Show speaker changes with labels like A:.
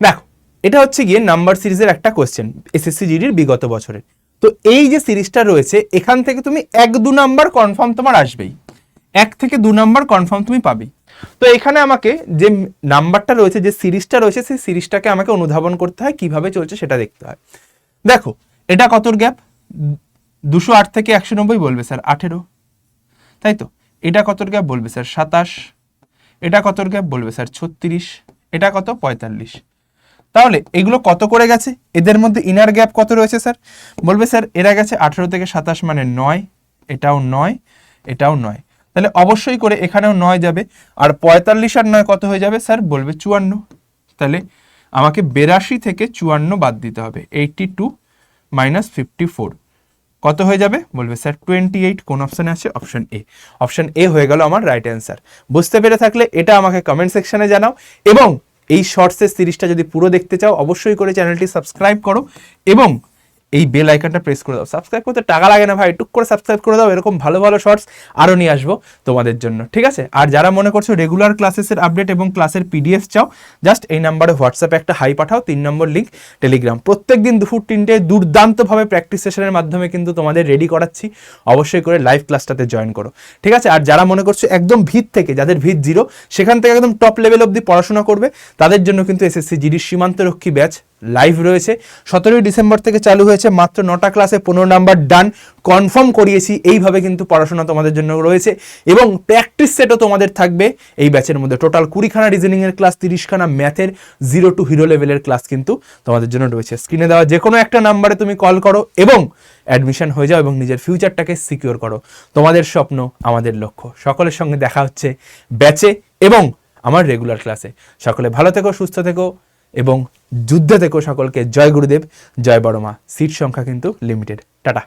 A: দেখো এটা হচ্ছে গিয়ে নাম্বার সিরিজের একটা কোয়েশ্চেন এসএসসি জিডির বিগত বছরের। তো এই যে সিরিজটা রয়েছে এখান থেকে তুমি 1-2 নাম্বার কনফার্ম তোমার আসবেই, 1 থেকে 2 নাম্বার কনফার্ম তুমি পাবেই। তো এখানে আমাকে যে নাম্বারটা রয়েছে, যে সিরিজটা রয়েছে, সেই সিরিজটাকে আমাকে অনুধাবন করতে হয়, কিভাবে চলছে সেটা দেখতে হয়। দেখো এটা কতর গ্যাপ, 208 থেকে 190 বলবে স্যার 18, তাই তো। এটা কতর গ্যাপ বলবে স্যার 27, এটা কতর গ্যাপ বলবে স্যার 36, এটা কত 45। তাহলে এগুলো কত করে গেছে, এদের মধ্যে ইনার গ্যাপ কত রয়েছে স্যার, বলবে স্যার এরা গেছে 18 থেকে 27 মানে 9, এটাও 9, এটাও 9, তাহলে অবশ্যই করে এখানেও 9 যাবে। আর 45 আর 9 কত হয়ে যাবে স্যার, বলবে 54। তাহলে আমাকে 82 থেকে 54 বাদ দিতে হবে, 82 মাইনাস 54 কত হয়ে যাবে, বলবে স্যার 28। কোন অপশানে আছে, অপশন এ। অপশন এ হয়ে গেল আমার রাইট অ্যান্সার। বুঝতে পেরে থাকলে এটা আমাকে কমেন্ট সেকশনে জানাও, এবং এই শর্টসের সিরিজটা যদি পুরো দেখতে চাও অবশ্যই করে চ্যানেলটি সাবস্ক্রাইব করো এবং এই বেল আইকনটা প্রেস করে দাও। সাবস্ক্রাইব করতে টাকা লাগে না ভাই, টুক করে সাবস্ক্রাইব করে দাও, এরকম ভালো ভালো শর্টস আরও নিয়ে আসবো তোমাদের জন্য, ঠিক আছে। আর যারা মনে করছো রেগুলার ক্লাসেসের আপডেট এবং ক্লাসের পিডিএফ চাও, জাস্ট এই নাম্বারে হোয়াটসঅ্যাপে একটা হাই পাঠাও, 3 নম্বর লিঙ্ক টেলিগ্রাম। প্রত্যেকদিন দুপুর 3টে দুর্দান্তভাবে প্র্যাকটিস সেশনের মাধ্যমে কিন্তু তোমাদের রেডি করাচ্ছি, অবশ্যই করে লাইভ ক্লাসটাতে জয়েন করো, ঠিক আছে। আর যারা মনে করছো একদম ভিত থেকে, যাদের ভিত 0, সেখান থেকে একদম টপ লেভেল অবধি পড়াশোনা করবে, তাদের জন্য কিন্তু এসএসসি জিডির সীমান্তরক্ষী ব্যাচ লাইভ রয়েছে। 17ই ডিসেম্বর থেকে চালু হয়েছে, মাত্র 9টা ক্লাসে 15 নাম্বার ডান কনফার্ম করিয়েছি। এইভাবে কিন্তু পড়াশোনা তোমাদের জন্য রয়েছে এবং প্র্যাকটিস সেটও তোমাদের থাকবে এই ব্যাচের মধ্যে। টোটাল 20খানা রিজনিংয়ের ক্লাস, 30খানা ম্যাথের 0 টু হিরো লেভেলের ক্লাস কিন্তু তোমাদের জন্য রয়েছে। স্ক্রিনে দেওয়া যে কোনো একটা নাম্বারে তুমি কল করো এবং অ্যাডমিশন হয়ে যাও এবং নিজের ফিউচারটাকে সিকিউর করো। তোমাদের স্বপ্ন আমাদের লক্ষ্য। সকলের সঙ্গে দেখা হচ্ছে ব্যাচে এবং আমার রেগুলার ক্লাসে। সকলে ভালো থেকো, সুস্থ থেকো এবং যুদ্ধে থেকো। সকলকে জয় গুরুদেব, জয় বড় মা। সিট সংখ্যা কিন্তু লিমিটেড। টাটা।